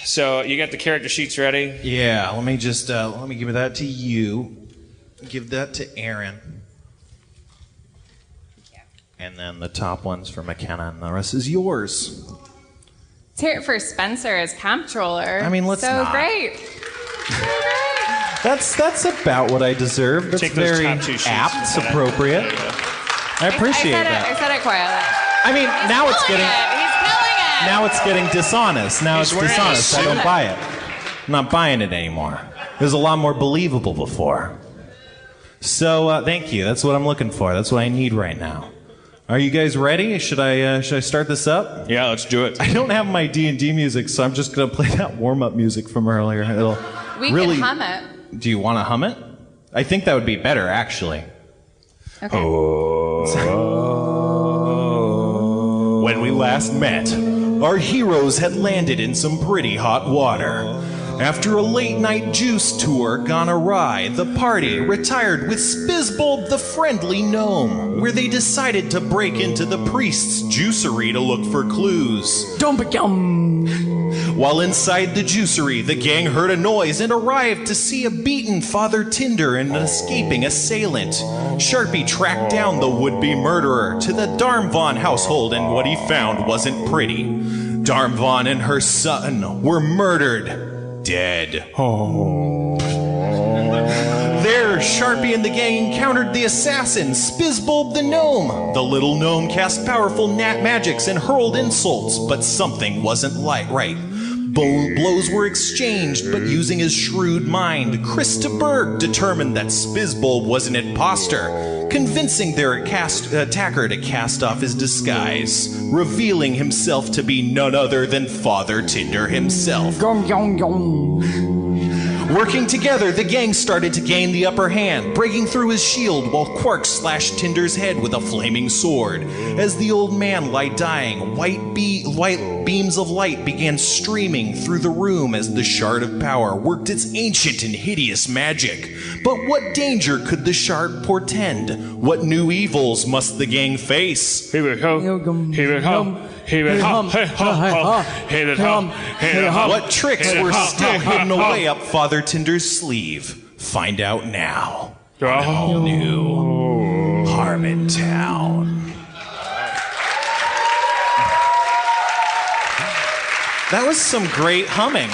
So you got the character sheets ready? Yeah, let me just, let me give that to you. Give that to Aaron. And then the top one's for McKenna, and the rest is yours. Let's hear it for Spencer as comptroller. I mean, let's so not. Great. That's about what I deserve. That's Take those very top two sheets, apt, McKenna. appropriate. I appreciate that. I said it quietly. I mean, now it's getting... He's killing it. Now it's getting dishonest. Now He's it's wearing a dishonest. I suit. don't buy it. I'm not buying it anymore. It was a lot more believable before. So, thank you. That's what I'm looking for. That's what I need right now. Are you guys ready? Should I start this up? Yeah, let's do it. I don't have my D&D music, so I'm just going to play that warm-up music from earlier. It'll We really... can hum it. Do you want to hum it? I think that would be better, actually. Okay. When we last met, our heroes had landed in some pretty hot water. After a late-night juice tour gone awry, the party retired with Spizbulb the Friendly Gnome, where they decided to break into the priest's juicery to look for clues. While inside the juicery, the gang heard a noise and arrived to see a beaten Father Tinder and an escaping assailant. Sharpie tracked down the would-be murderer to the Darmvon household, and what he found wasn't pretty. Darmvon and her son were murdered. Dead. There, Sharpie and the gang encountered the assassin, Spizbulb the Gnome. The little gnome cast powerful magics and hurled insults, but something wasn't right. Blows were exchanged, but using his shrewd mind, Krista Berg determined that Spizbulb was an imposter, convincing their attacker to cast off his disguise, revealing himself to be none other than Father Tinder himself. Working together, the gang started to gain the upper hand, breaking through his shield while Quark slashed Tinder's head with a flaming sword. As the old man lay dying, white beams of light began streaming through the room as the shard of power worked its ancient and hideous magic. But what danger could the shard portend? What new evils must the gang face? Here we go. Here we go. Here we go. Here we go. What tricks were still hidden away up Father Tinder's sleeve? Find out now. On all new Harmontown. That was some great humming.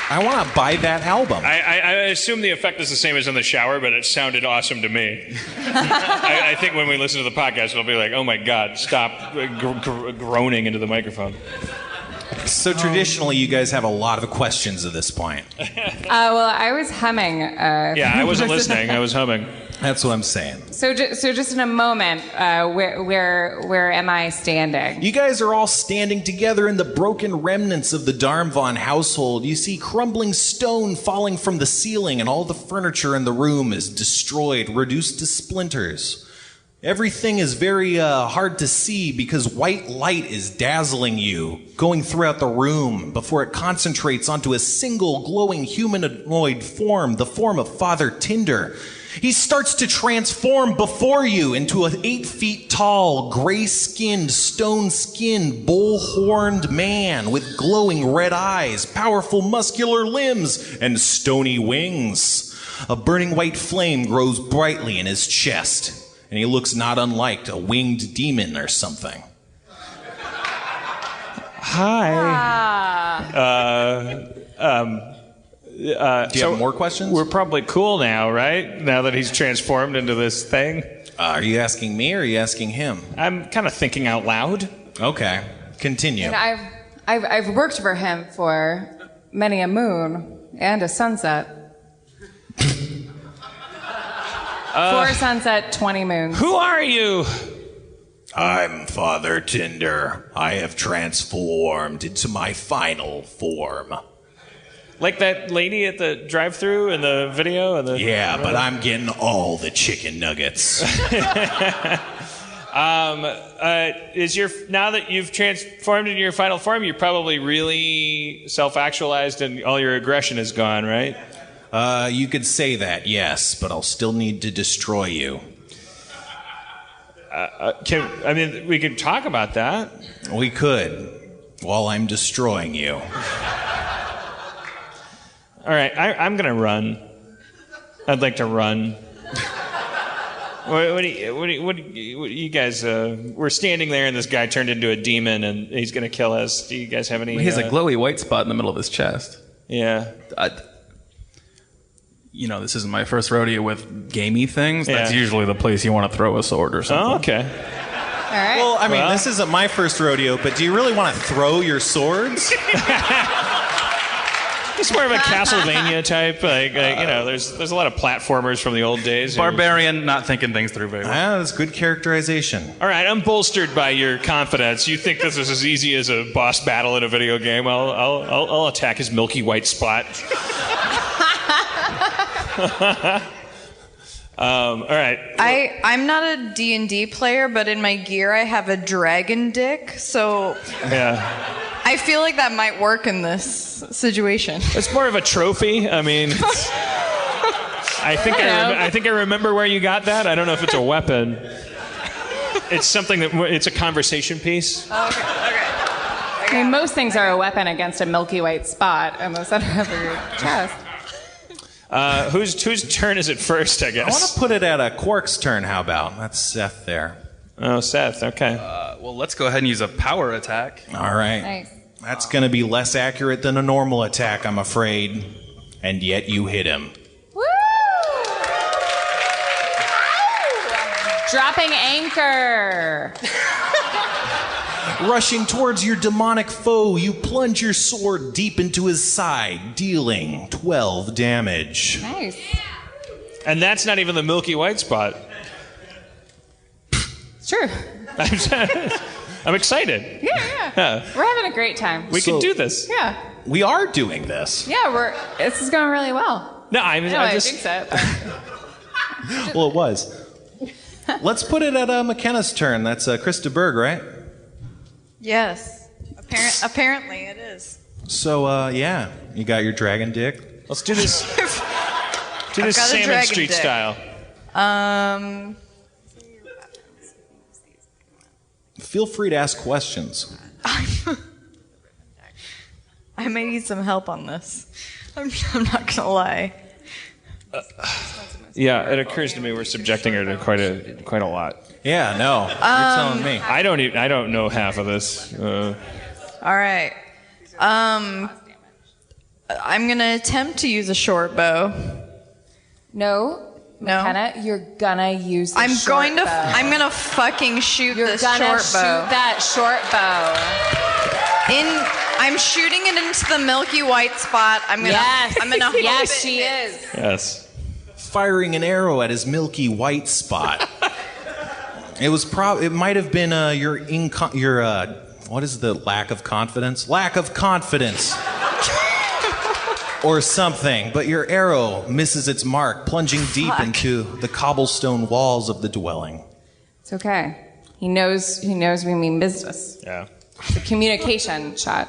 I want to buy that album. I assume the effect is the same as in the shower, but it sounded awesome to me. I think when we listen to the podcast, it'll be like, oh my God, stop groaning into the microphone. So traditionally, you guys have a lot of questions at this point. Well, I was humming. Yeah, I wasn't listening. I was humming. That's what I'm saying. So just in a moment, where am I standing? You guys are all standing together in the broken remnants of the Darmvon household. You see crumbling stone falling from the ceiling, and all the furniture in the room is destroyed, reduced to splinters. Everything is very hard to see because white light is dazzling you, going throughout the room before it concentrates onto a single glowing humanoid form, the form of Father Tinder. He starts to transform before you into an 8 feet tall, gray-skinned, stone-skinned, bull-horned man with glowing red eyes, powerful muscular limbs, and stony wings. A burning white flame grows brightly in his chest, and he looks not unlike a winged demon or something. Hi. Do you have more questions? We're probably cool now, right? Now that he's transformed into this thing. Are you asking me or are you asking him? I'm kind of thinking out loud. Okay, continue. And I've worked for him for many a moon and a sunset. 4 sunset, 20 moons. Who are you? I'm Father Tinder. I have transformed into my final form. Like that lady at the drive-thru in the video? Yeah, but I'm getting all the chicken nuggets. Now that you've transformed into your final form, you're probably really self-actualized and all your aggression is gone, right? You could say that, yes, but I'll still need to destroy you. We could talk about that. We could, while I'm destroying you. All right, I'm gonna run. I'd like to run. What do you guys? We're standing there, and this guy turned into a demon, and he's gonna kill us. Do you guys have any? He has a glowy white spot in the middle of his chest. Yeah. This isn't my first rodeo with gamey things. That's Yeah. usually the place you want to throw a sword or something. Oh, okay. All right. Well, I mean, this isn't my first rodeo, but do you really want to throw your swords? It's more of a Castlevania type. There's a lot of platformers from the old days. Barbarian, not thinking things through very well. Ah, that's good characterization. All right, I'm bolstered by your confidence. You think this is as easy as a boss battle in a video game? I'll attack his milky white spot. All right. I'm not a D&D player, but in my gear I have a dragon dick, so Yeah. I feel like that might work in this situation. It's more of a trophy. I mean, I think I remember where you got that. I don't know if it's a weapon. It's something it's a conversation piece. Okay. I mean, most things are a weapon against a milky white spot in the center of your chest. Whose turn is it first, I I guess? want to put it at a Quark's turn, how about? That's Seth there. Oh, Seth, okay. Well, let's go ahead and use a power attack. All right. Nice. That's going to be less accurate than a normal attack, I'm afraid. And yet you hit him. Woo! Dropping anchor. Rushing towards your demonic foe, you plunge your sword deep into his side, dealing 12 damage. Nice. And that's not even the milky white spot. It's true. I'm excited. Yeah. We're having a great time. We can do this. Yeah. We are doing this. Yeah, this is going really well. No, I just. think so. Well, it was. Let's put it at McKenna's turn. That's Krista Berg, right? Yes. Apparently it is. So, yeah, you got your dragon dick. Let's do this. Do this got a Salmon dragon Street dick. style. Feel free to ask questions. I may need some help on this. I'm not gonna lie. Yeah, it occurs to me we're subjecting her to quite a lot. Yeah, no, you're telling me. I don't know half of this. All right. I'm gonna attempt to use a short bow. No. No? McKenna, you're gonna use the I'm short bow. I'm gonna fucking shoot You're this gonna short shoot bow. that short bow. I'm shooting it into the milky white spot. I'm gonna hope yes, it she hits. is. Yes. Firing an arrow at his milky white spot. It might have been your what is the lack of confidence? Lack of confidence. Or something, but your arrow misses its mark, plunging deep into the cobblestone walls of the dwelling. It's okay. He knows we mean business. Yeah. It's a communication shot.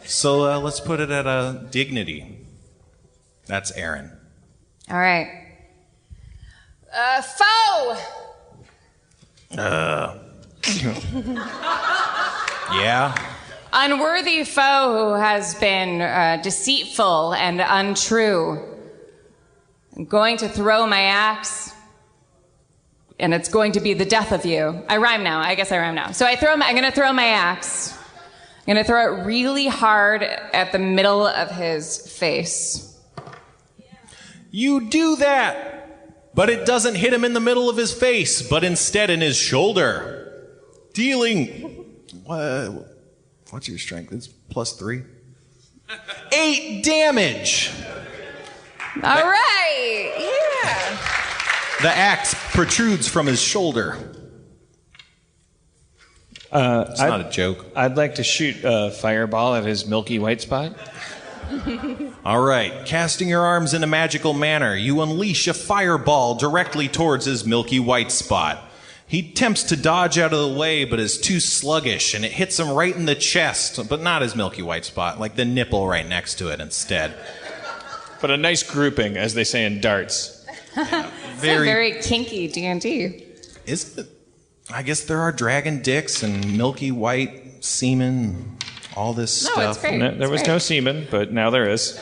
So let's put it at a dignity. That's Aaron. All right. Foe! Yeah? Unworthy foe who has been deceitful and untrue. I'm going to throw my axe, and it's going to be the death of you. I rhyme now. I guess I rhyme now. So I'm going to throw my axe. I'm going to throw it really hard at the middle of his face. You do that! But it doesn't hit him in the middle of his face, but instead in his shoulder. Dealing... What's your strength? It's +3. 8 damage! All right. Yeah. The axe protrudes from his shoulder. It's not a joke. I'd like to shoot a fireball at his milky white spot. All right, casting your arms in a magical manner, you unleash a fireball directly towards his milky white spot. He attempts to dodge out of the way, but is too sluggish, and it hits him right in the chest, but not his milky white spot, like the nipple right next to it instead. But a nice grouping, as they say in darts. Very kinky D&D. Is it? I guess there are dragon dicks and milky white semen, all this No, stuff. it's great. There was It's no great. semen, but now there is.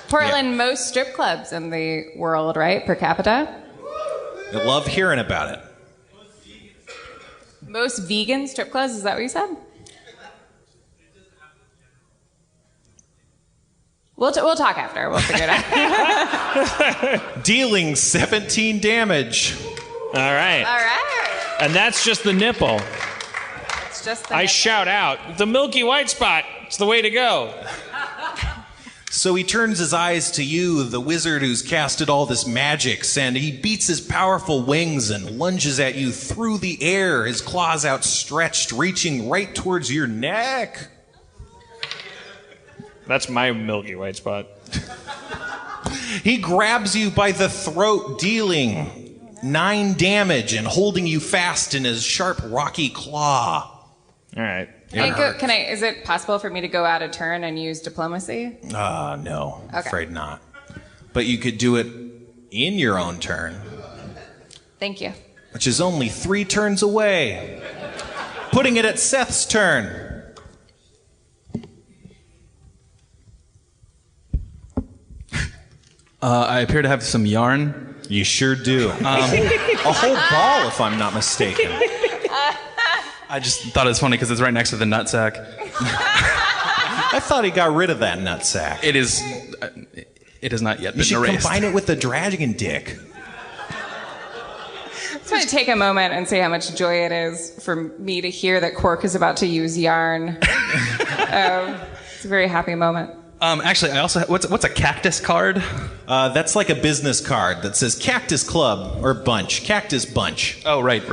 Portland, most strip clubs in the world, right, per capita? I love hearing about it. Most vegan strip clubs, is that what you said? We'll talk after. We'll figure it out. Dealing 17 damage. All right. All right. And that's just the nipple. It's just the I shout out, the milky white spot. It's the way to go. So he turns his eyes to you, the wizard who's casted all this magic, and he beats his powerful wings and lunges at you through the air, his claws outstretched, reaching right towards your neck. That's my milky white spot. He grabs you by the throat, dealing 9 damage and holding you fast in his sharp, rocky claw. All right. Is it possible for me to go out a turn and use diplomacy? No, I'm Okay. afraid not. But you could do it in your own turn, Thank you. which is only 3 turns away. Putting it at Seth's turn. I appear to have some yarn. You sure do. A whole ball, if I'm not mistaken. I just thought it was funny because it's right next to the nutsack. I thought he got rid of that nutsack. It is. It has not yet You been should erased. combine it with the dragon dick. I just want to take a moment and say how much joy it is for me to hear that Quark is about to use yarn. It's a very happy moment. Actually, I also what's a cactus card? That's like a business card that says Cactus Club or Bunch. Cactus Bunch. Oh, right.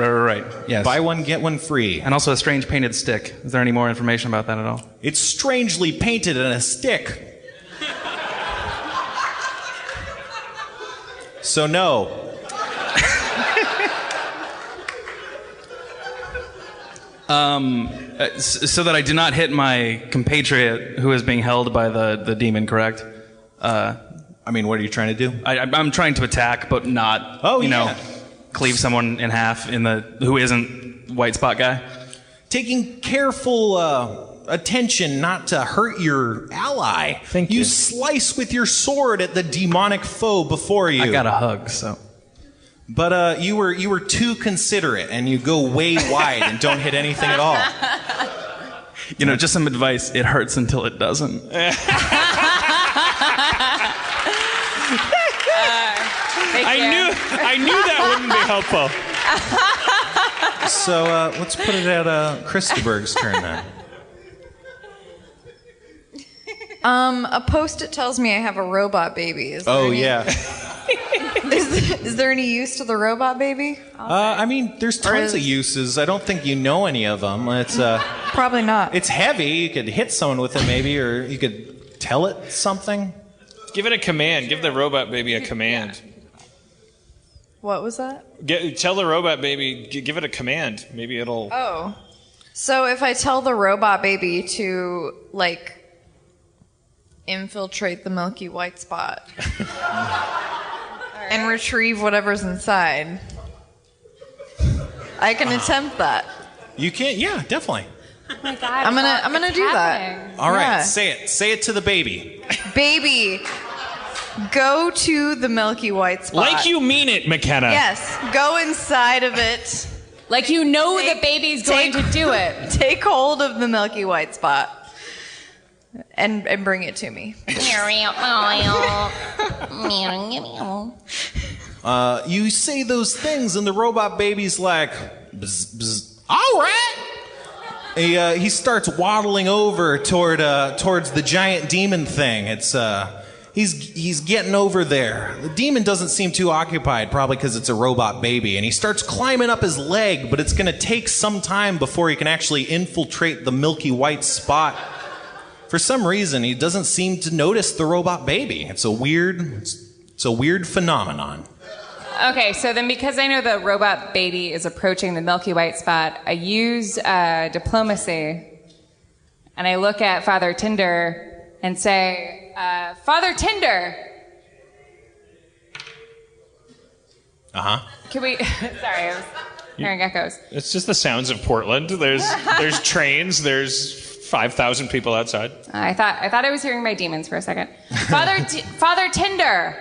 Yes. Buy one, get one free. And also a strange painted stick. Is there any more information about that at all? It's strangely painted in a stick. So no. So that I do not hit my compatriot who is being held by the demon, correct? I mean, what are you trying to do? I'm trying to attack, but not, cleave someone in half who isn't white spot guy. Taking careful attention not to hurt your ally. Thank you. You slice with your sword at the demonic foe before you. I got a hug, so. But you were too considerate, and you go way wide and don't hit anything at all. Just some advice. It hurts until it doesn't. I knew that wouldn't be helpful. So let's put it at Christaberg's turn then. A post-it tells me I have a robot baby. Is there any use to the robot baby? I mean, there's tons of uses. I don't think you know any of them. It's Probably not. it's heavy. You could hit someone with it maybe, or you could tell it something. Give it a command. Give the robot baby a command. What was that? Tell the robot baby, give it a command. Maybe it'll... Oh. So if I tell the robot baby to, infiltrate the milky white spot and retrieve whatever's inside, I can attempt that. You can, yeah, definitely. Oh my God. I'm gonna do that. All right, Yeah. say it to the baby. Baby, go to the milky white spot. Like you mean it, McKenna. Yes, go inside of it. Like you know the baby's going to do it. Take hold of the milky white spot and bring it to me. You say those things, and the robot baby's like, bzz, bzz. All right. He starts waddling over towards the giant demon thing. It's he's getting over there. The demon doesn't seem too occupied, probably because it's a robot baby, and he starts climbing up his leg, but it's going to take some time before he can actually infiltrate the milky white spot. For some reason, he doesn't seem to notice the robot baby. It's a weird phenomenon. Okay, so then because I know the robot baby is approaching the Milky White spot, I use diplomacy, and I look at Father Tinder and say, Father Tinder! Uh-huh. Can we... Sorry, I was hearing echoes. It's just the sounds of Portland. There's trains, there's 5,000 people outside. I thought I was hearing my demons for a second. Father Tinder,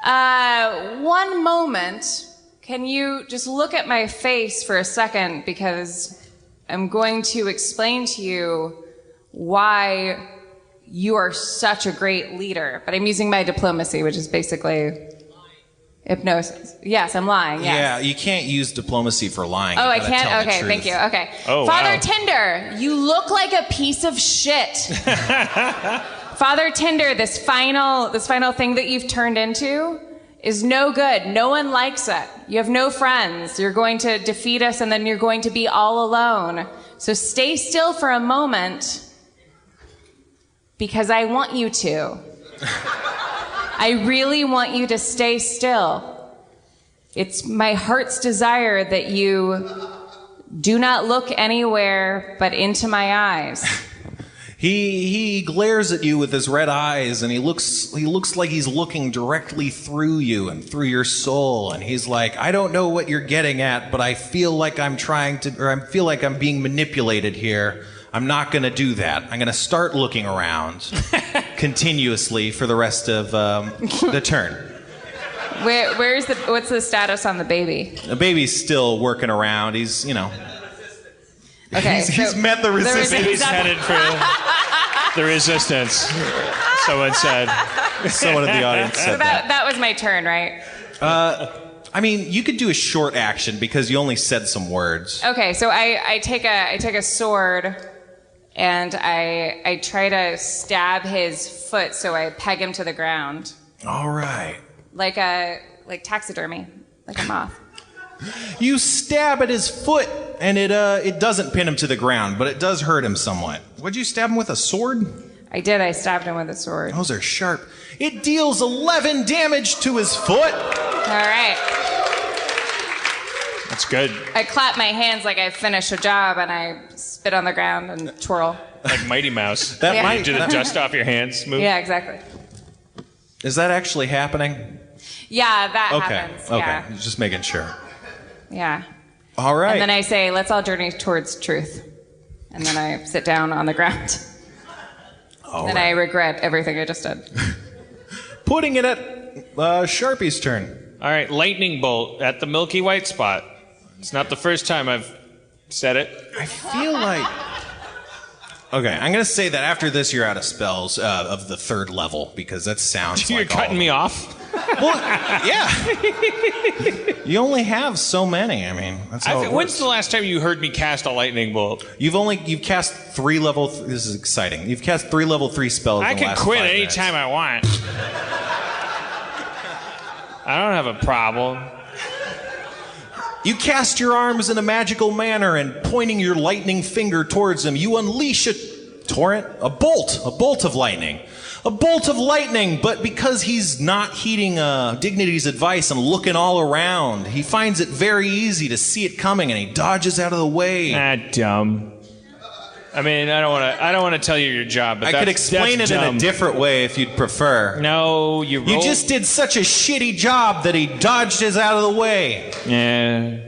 one moment. Can you just look at my face for a second, because I'm going to explain to you why you are such a great leader. But I'm using my diplomacy, which is basically hypnosis. Yes, I'm lying. Yes. Yeah, you can't use diplomacy for lying. Oh, You I gotta tell can't? the Okay, truth. thank you. Okay. Oh, Father wow. Tinder, you look like a piece of shit. Father Tinder, this final thing that you've turned into is no good. No one likes it. You have no friends. You're going to defeat us, and then you're going to be all alone. So stay still for a moment, because I want you to. I really want you to stay still. It's my heart's desire that you do not look anywhere but into my eyes. He glares at you with his red eyes, and he looks like he's looking directly through you and through your soul. And he's like, I don't know what you're getting at, but I feel like I feel like I'm being manipulated here. I'm not going to do that. I'm going to start looking around continuously for the rest of the turn. What's the status on the baby? The baby's still working around. He's, Okay, he's met the resistance. Baby's headed for the resistance, someone said. Someone in the audience So said that. that was my turn, right? I mean, you could do a short action because you only said some words. Okay, so I take a sword and I try to stab his foot, so I peg him to the ground All right. like taxidermy, like a moth. You stab at his foot, and it doesn't pin him to the ground, but it does hurt him somewhat. Would you stab him with a sword? I did. I stabbed him with a sword. Those are sharp. It deals 11 damage to his foot. All right. That's good. I clap my hands like I finished a job, and I spit on the ground and twirl. Like Mighty Mouse. That Yeah. might Do the dust off your hands move. Yeah, exactly. Is that actually happening? Yeah, that Okay. happens. Okay. Yeah. Just making sure. Yeah. All right. And then I say, let's all journey towards truth. And then I sit down on the ground. And I regret everything I just did. Putting it at Sharpie's turn. All right, lightning bolt at the milky white spot. It's not the first time I've said it. I feel like... Okay, I'm going to say that after this you're out of spells of the 3rd level, because that sounds You're like all cutting of me them. off. Well, yeah. You only have so many. I mean, that's how it When's works. the last time you heard me cast a lightning bolt? You've cast 3 level... This is exciting. You've cast 3 level 3 spells I in the can last quit 5 minutes. anytime I want. I don't have a problem. You cast your arms in a magical manner, and pointing your lightning finger towards him, you unleash a bolt of lightning. A bolt of lightning, but because he's not heeding Dignity's advice and looking all around, he finds it very easy to see it coming, and he dodges out of the way. Dumb. I mean, I don't want to tell you your job, but I could explain it in a different way if you'd prefer. No, you You just did such a shitty job that he dodged us out of the way. Yeah.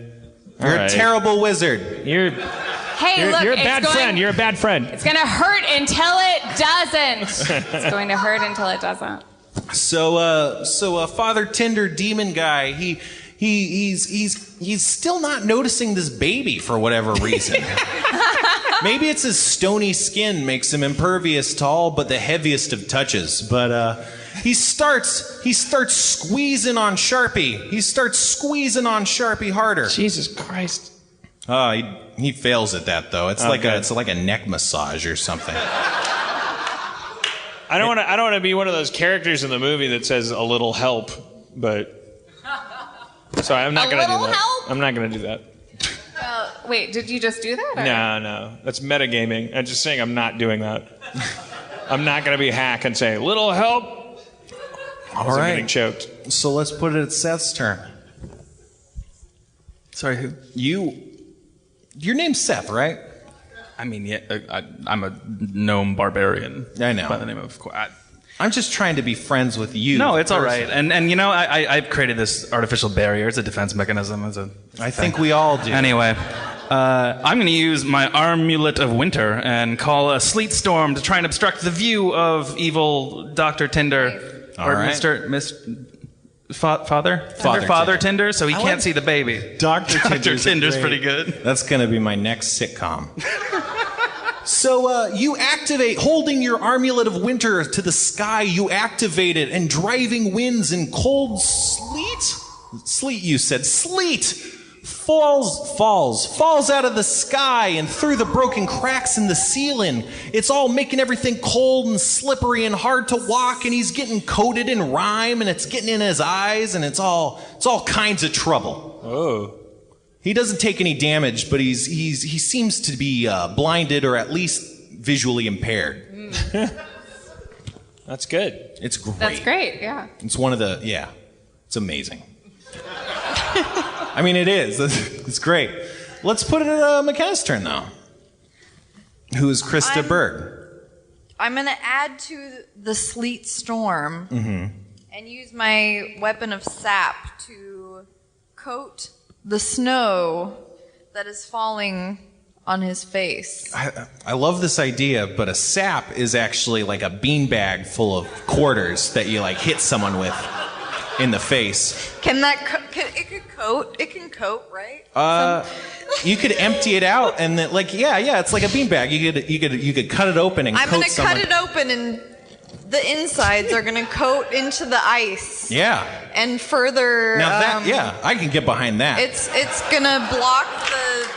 You're a terrible wizard. You're Hey, look, a it's bad going, friend. You're a bad friend. It's going to hurt until it doesn't. It's going to hurt until it doesn't. So Father Tinder demon guy, he's still not noticing this baby for whatever reason. Maybe it's his stony skin makes him impervious to all but the heaviest of touches. But he starts squeezing on Sharpie. He starts squeezing on Sharpie harder. Jesus Christ. He fails at that though. It's like a neck massage or something. I don't want to be one of those characters in the movie that says a little help, but so I'm not going to do little that. help? I'm not going to do that. Wait, did you just do that? Or? No. That's metagaming. I'm just saying I'm not doing that. I'm not going to be a hack and say, little help. All I'm right. getting choked. So let's put it at Seth's turn. Sorry, who? Your name's Seth, right? I mean, yeah, I'm a gnome barbarian. I know. By the name of... I'm just trying to be friends with you. No, the it's all right. person. And you know, I've created this artificial barrier. It's a defense mechanism. I think we all do. Anyway, I'm going to use my Amulet of Winter and call a sleet storm to try and obstruct the view of evil Dr. Tinder. All or right. Father Tinder, so he can't see the baby. Dr. Tinder's pretty good. That's going to be my next sitcom. So you activate, holding your Amulet of Winter to the sky, you activate it, and driving winds and cold sleet, you said, sleet, falls out of the sky and through the broken cracks in the ceiling. It's all making everything cold and slippery and hard to walk, and he's getting coated in rime, and it's getting in his eyes, and it's all kinds of trouble. Oh. He doesn't take any damage, but he seems to be blinded or at least visually impaired. That's good. It's great. That's great, yeah. It's one of the, it's amazing. I mean, it is. It's great. Let's put it at McKenna's turn, though. Who is Krista Berg? I'm going to add to the sleet storm and use my weapon of sap to coat the snow that is falling on his face. I love this idea, but a sap is actually like a beanbag full of quarters that you like hit someone with in the face. Can that it could coat? It can coat, right? You could empty it out and then, like, it's like a beanbag. You could cut it open and I'm coat gonna someone. cut it open and the insides are gonna coat into the ice. Yeah. And further. Now I can get behind that. It's gonna block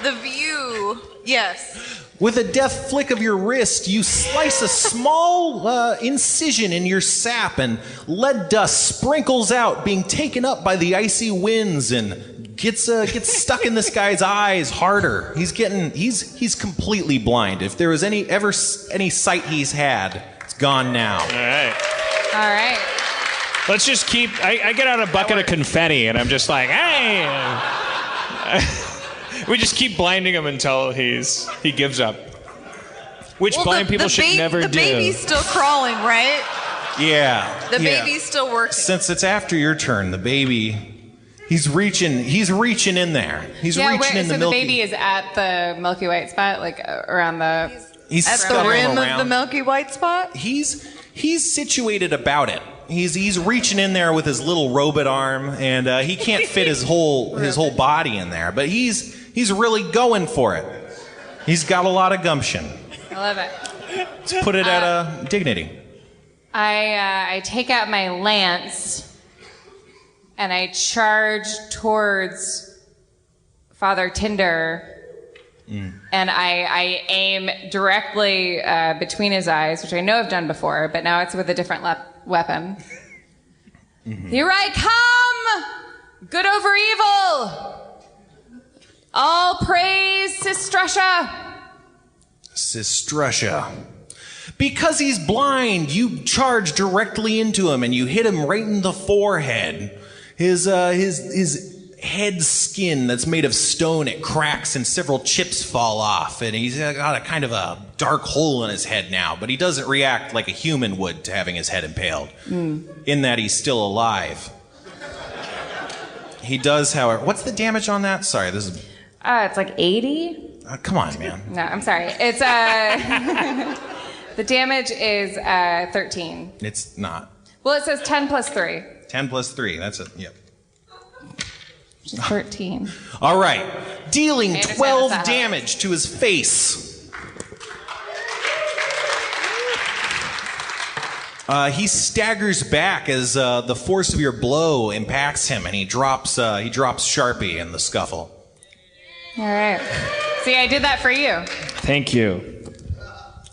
the view. Yes. With a deft flick of your wrist, you slice a small incision in your sap, and lead dust sprinkles out, being taken up by the icy winds and gets stuck in this guy's eyes harder. He's completely blind. If there was any sight he's had, it's gone now. All right. All right. Let's just keep... I get out a bucket of confetti, and I'm just like, hey... We just keep blinding him until he gives up. Which blind people should never do. The baby's still crawling, right? Yeah. The baby's still working. Since it's after your turn, the baby, he's reaching in there. He's reaching in the so milky. the baby is at the Milky White spot, like around the... He's at the scuttling rim around. of the Milky White spot? He's situated about it. He's reaching in there with his little robot arm, and he can't fit his whole body in there. But he's really going for it. He's got a lot of gumption. I love it. Let's put it at dignity. I take out my lance and I charge towards Father Tinder, and I aim directly between his eyes, which I know I've done before, but now it's with a different weapon. Here I come! Good over evil! All praise Sistrusha! Sistrusha. Because he's blind, you charge directly into him and you hit him right in the forehead. His head skin that's made of stone, it cracks and several chips fall off, and he's got a kind of a dark hole in his head now, but he doesn't react like a human would to having his head impaled, in that he's still alive. He does, however... What's the damage on that? Sorry, this is... It's like 80? Come on, man. No, I'm sorry. It's the damage is 13. It's not. Well, it says 10 plus 3. 10 plus 3, that's it, yep. 13. All right, dealing 12 that damage to his face. He staggers back as the force of your blow impacts him, and he drops Sharpie in the scuffle. All right. See, I did that for you. Thank you.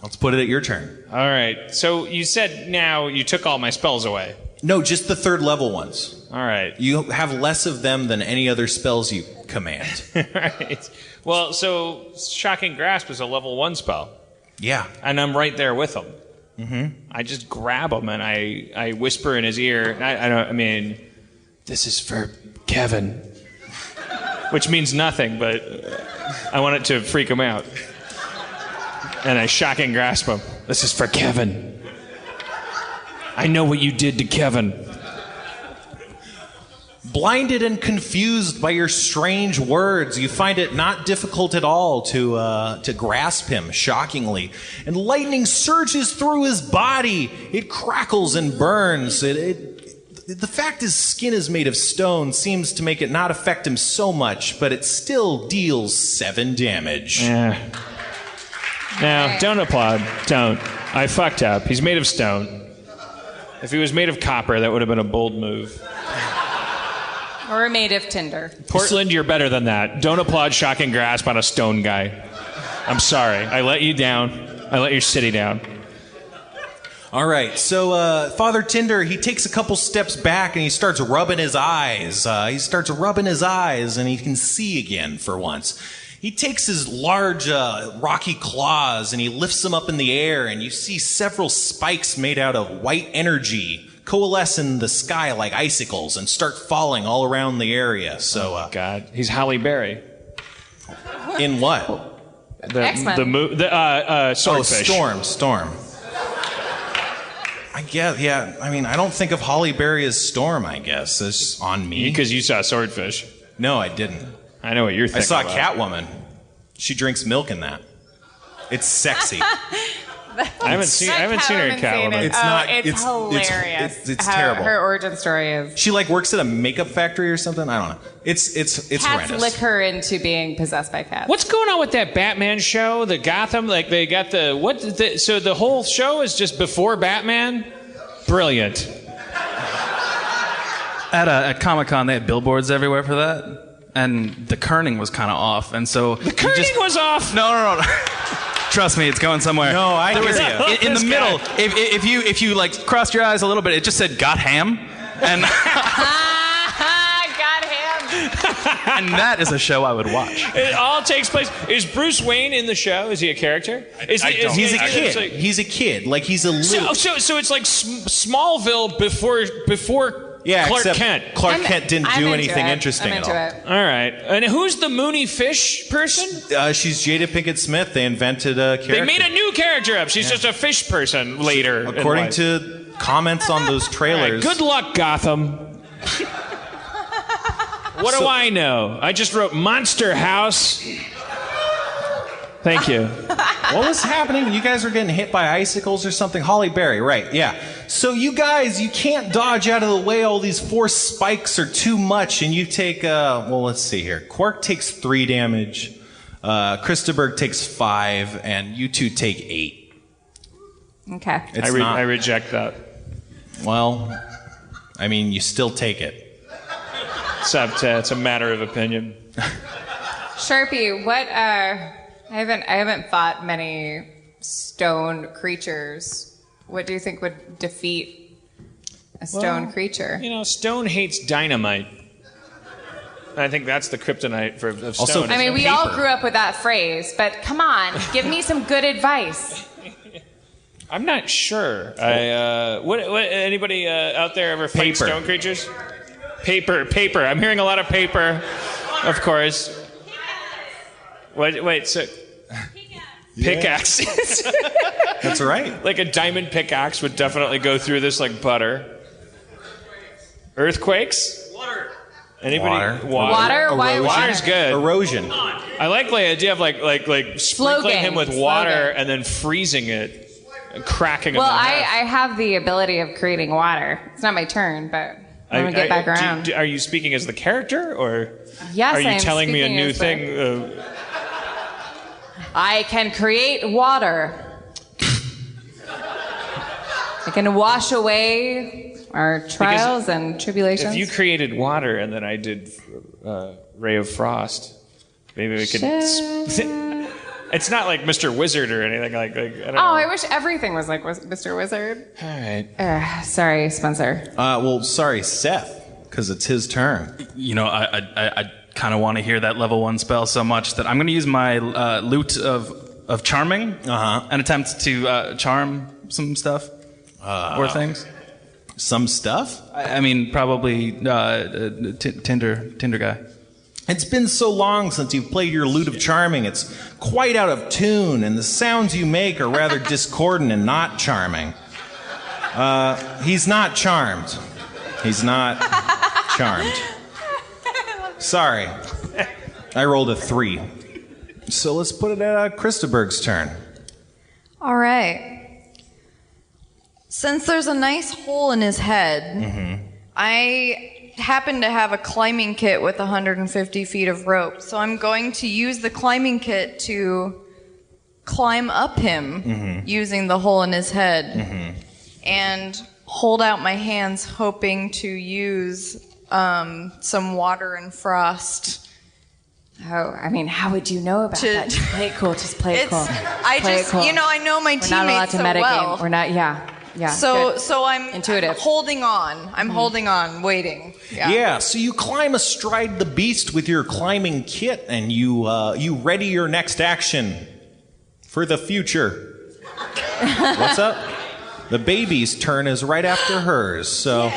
Let's put it at your turn. All right. So you said now you took all my spells away. No, just the third level ones. All right. You have less of them than any other spells you command. Right. Well, so Shocking Grasp is a level 1 spell. Yeah. And I'm right there with him. Mm-hmm. I just grab him and I whisper in his ear. I mean, this is for Kevin. Which means nothing, but I want it to freak him out. And I Shocking Grasp him. This is for Kevin. I know what you did to Kevin. Blinded and confused by your strange words, you find it not difficult at all to grasp him, shockingly. And lightning surges through his body. It crackles and burns. The fact his skin is made of stone seems to make it not affect him so much, but it still deals 7 damage. Yeah. Now, don't applaud. Don't. I fucked up. He's made of stone. If he was made of copper, that would have been a bold move. Or made of Tinder. Portland, you're better than that. Don't applaud shocking grasp on a stone guy. I'm sorry. I let you down. I let your city down. All right, so Father Tinder, he takes a couple steps back and he starts rubbing his eyes. And he can see again for once. He takes his large rocky claws and he lifts them up in the air, and you see several spikes made out of white energy coalesce in the sky like icicles and start falling all around the area. So, God, he's Halle Berry. In what? X-Men. Swordfish. Storm. I guess, yeah. I mean, I don't think of Halle Berry as Storm, I guess. It's on me. Because you saw Swordfish. No, I didn't. I know what you're thinking. I saw about. Catwoman. She drinks milk in that. It's sexy. I haven't seen her in Catwoman. It's hilarious. It's how terrible. Her origin story is. She like works at a makeup factory or something. I don't know. It's Cats horrendous. lick her into being possessed by cats. What's going on with that Batman show? The Gotham, like they got so the whole show is just before Batman? Brilliant. At Comic-Con, they had billboards everywhere for that. And the kerning was kind of off. And so... The kerning was off? No. Trust me, it's going somewhere. No, I hear you. In the middle, if you like crossed your eyes a little bit, it just said "got ham," and Got him. and that is a show I would watch. It all takes place. Is Bruce Wayne in the show? Is he a character? He's a kid. He's a kid. Like he's a little. So it's like Smallville before Yeah, Clark except Kent. Clark Kent didn't I'm do into anything it. interesting I'm at into all. it. All right. And who's the Mooney Fish person? She's Jada Pinkett Smith. They invented a character. They made a new character up. She's just a fish person later. According to comments on those All right, trailers. good luck, Gotham. What do I know? I just wrote Monster House. Thank you. What was happening? You guys were getting hit by icicles or something? Halle Berry, right, yeah. So you guys, you can't dodge out of the way. All these force spikes are too much, and you take, well, let's see here. Quark takes 3 damage, Christaberg takes 5, and you two take 8. Okay. I reject that. Well, I mean, you still take it. Except it's a matter of opinion. Sharpie, what I haven't fought many stone creatures. What do you think would defeat a stone creature? You know, stone hates dynamite. I think that's the kryptonite of stone. Also, I mean, we paper. all grew up with that phrase, but come on, give me some good advice. I'm not sure. What anybody out there ever fight Paper. stone creatures? Paper. I'm hearing a lot of paper, of course. Wait, so pickaxes. That's right. Like a diamond pickaxe would definitely go through this like butter. Earthquakes? Water. Anybody? Water? Why Erosion. water? Water's good. Erosion. I like the idea of like sprinkling him with water and then freezing it and cracking him Well, in I half. have the ability of creating water. It's not my turn, but I'm gonna get back around. Are you speaking as the character, or Yes, are I you am telling me a speaking new as thing? I can create water. I can wash away our trials and tribulations. If you created water and then I did Ray of Frost, maybe we could. It's not like Mr. Wizard or anything like I don't know. I wish everything was like Mr. Wizard. All right. Sorry, Spencer. Well, sorry, Seth, because it's his turn. You know, I kind of want to hear that level 1 spell so much that I'm going to use my loot of charming and attempt to charm some stuff or things. Some stuff? I mean, probably Tinder guy. It's been so long since you've played your lute of charming, it's quite out of tune, and the sounds you make are rather discordant and not charming. He's not charmed. He's not charmed. Sorry. I rolled a 3. So let's put it at Christaberg's turn. All right. Since there's a nice hole in his head, I happen to have a climbing kit with 150 feet of rope. So I'm going to use the climbing kit to climb up him using the hole in his head and hold out my hands hoping to use some water and frost. Oh, I mean, how would you know about that? Just play it cool. Just play it cool. I Play just, it cool. you know, I know my We're not allowed teammates to so metagame. well. We're not, yeah. So good. so I'm Intuitive. holding on. I'm holding on, waiting. Yeah, so you climb astride the beast with your climbing kit, and you ready your next action for the future. What's up? The baby's turn is right after hers, so...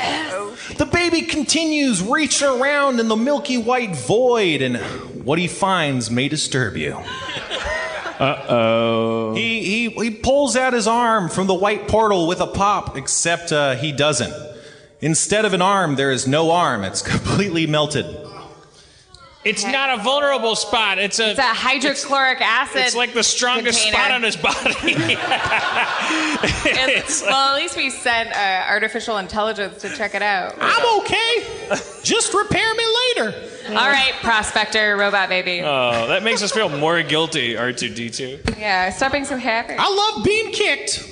The baby continues reaching around in the milky white void, and what he finds may disturb you. Uh-oh. He pulls out his arm from the white portal with a pop, except he doesn't. Instead of an arm, there is no arm. It's completely melted. It's not a vulnerable spot. It's a hydrochloric acid. It's like the strongest container. spot on his body. Well, at least we sent artificial intelligence to check it out. I'm okay. Just repair me later. All right, prospector, robot baby. Oh, that makes us feel more guilty, R2-D2. Yeah, stop being so happy. I love being kicked.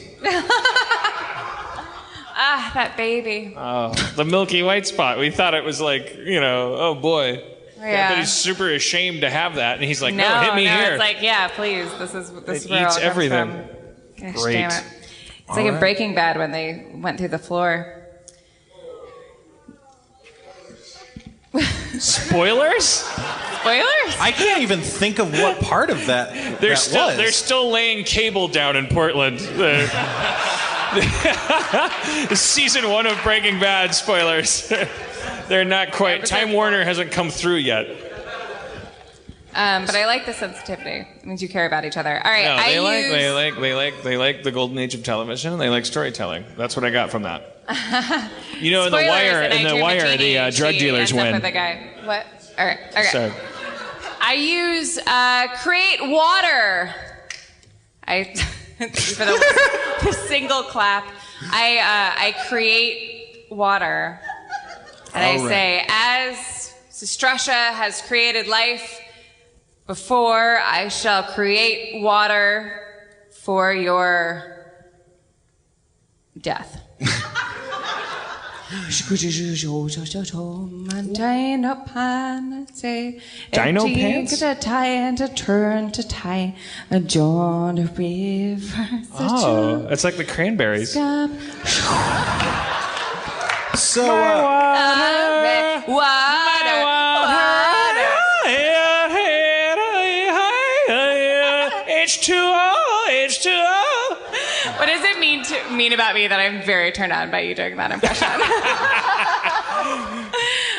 Ah, that baby. Oh, the milky white spot. We thought it was like, oh boy. Yeah. But he's super ashamed to have that, and he's like, No, no, hit me here. It's like, yeah, please. This is It where eats it all comes everything. from. Gosh, Great. damn it. It's like in Breaking Bad when they went through the floor. Spoilers? Spoilers? I can't even think of what part of that They're was. still laying cable down in Portland. Season 1 of Breaking Bad, spoilers. They're not quite. Time Warner hasn't come through yet. But I like the sensitivity. It means you care about each other. All right, No, they like the golden age of television. They like storytelling. That's what I got from that. In The Wire, the drug dealers win. With a guy. What? All right. Okay. So, I use create water. For the single clap. I create water, and I say, as Sistrasha has created life before, I shall create water for your death. Dino pants? To tie and to turn to tie a John River. oh, it's like the Cranberries. So, H2O. What does it mean about me that I'm very turned on by you doing that impression?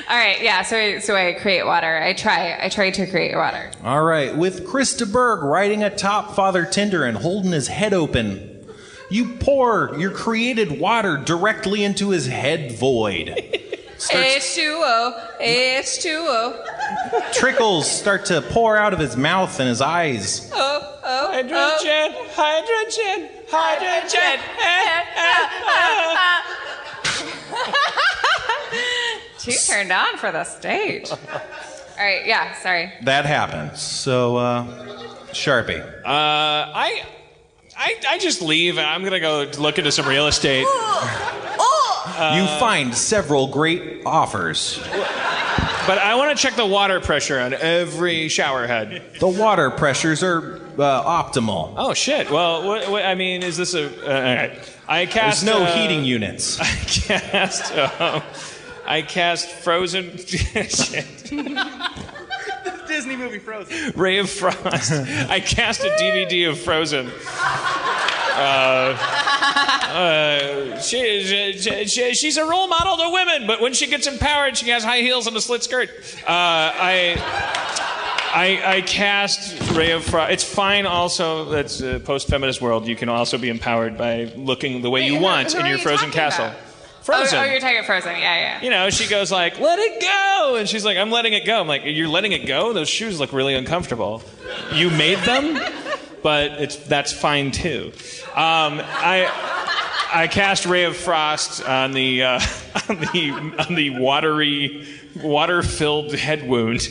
All right, yeah. So I create water. I try to create water. all right, with Krista Berg riding atop Father Tinder and holding his head open, you pour your created water directly into his head void. H2O. Trickles start to pour out of his mouth and his eyes. Hydrogen. Too turned on for the stage. All right, yeah. Sorry. That happens. So, Sharpie. I just leave, and I'm gonna go look into some real estate. You find several great offers. But I want to check the water pressure on every shower head. The water pressures are optimal. Oh shit! Well, what I mean is this a? All right. I cast. There's no heating units. I cast Frozen. Shit. Disney movie Frozen. Ray of Frost. I cast a DVD of Frozen. She's a role model to women, but when she gets empowered, she has high heels and a slit skirt. I cast Ray of Frost. It's fine also, that's a post-feminist world. You can also be empowered by looking the way you want who in are your you frozen talking castle. about? Frozen. Oh, you're talking about Frozen. Yeah. You know, she goes like, "Let it go," and she's like, "I'm letting it go." I'm like, "You're letting it go? Those shoes look really uncomfortable. You made them, but that's fine too." I cast Ray of Frost on the water-filled head wound.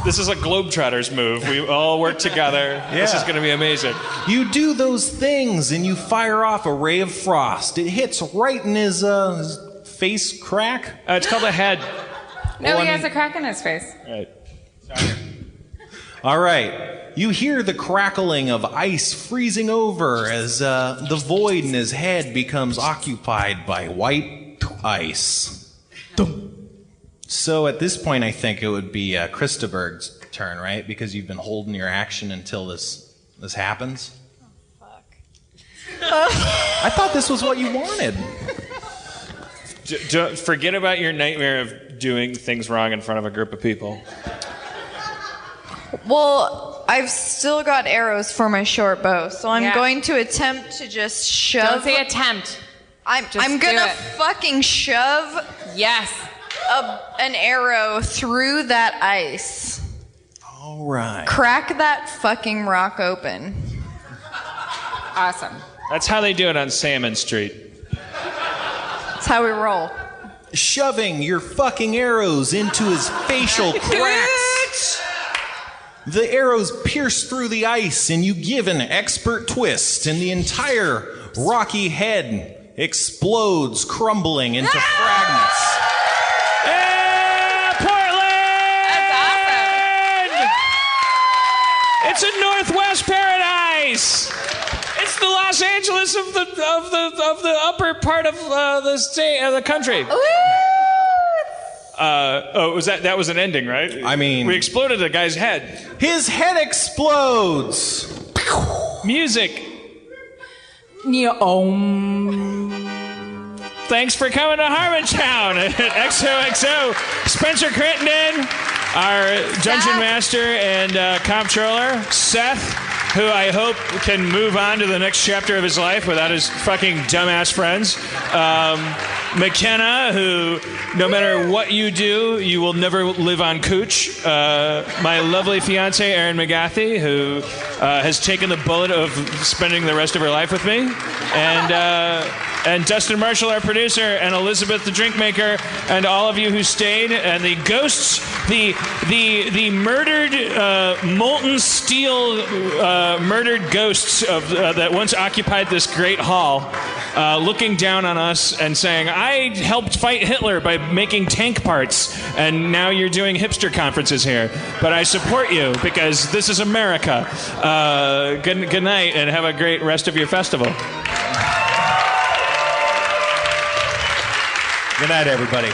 This is a Globetrotters move. We all work together. Yeah. This is going to be amazing. You do those things and you fire off a ray of frost. It hits right in his face crack. It's called a head. No, he has a crack in his face. Right. All right. You hear the crackling of ice freezing over as the void in his head becomes occupied by white ice. So at this point, I think it would be Christaberg's turn, right? Because you've been holding your action until this happens. Oh, fuck. I thought this was what you wanted. Forget about your nightmare of doing things wrong in front of a group of people. Well, I've still got arrows for my short bow, so I'm going to attempt to just shove. Don't say attempt. I'm gonna fucking shove. Yes. An arrow through that ice. All right. Crack that fucking rock open. Awesome. That's how they do it on Salmon Street. That's how we roll. Shoving your fucking arrows into his facial cracks. The arrows pierce through the ice, and you give an expert twist, and the entire rocky head explodes, crumbling into fragments. It's a Northwest paradise. It's the Los Angeles of the upper part of the state of the country. That was an ending, right? I mean, we exploded a guy's head. His head explodes. Music. Thanks for coming to Harmontown. XOXO. Spencer Crittenden, our Dungeon Master and Comptroller. Seth, who I hope can move on to the next chapter of his life without his fucking dumbass friends. McKenna, who, no matter what you do, you will never live on cooch. My lovely fiance, Erin McGathy, who has taken the bullet of spending the rest of her life with me. And Dustin Marshall, our producer, and Elizabeth, the drink maker, and all of you who stayed, and the ghosts, the murdered, molten steel, murdered ghosts of that once occupied this great hall, looking down on us and saying, "I helped fight Hitler by making tank parts, and now you're doing hipster conferences here. But I support you because this is America." Good night, and have a great rest of your festival. Good night, everybody.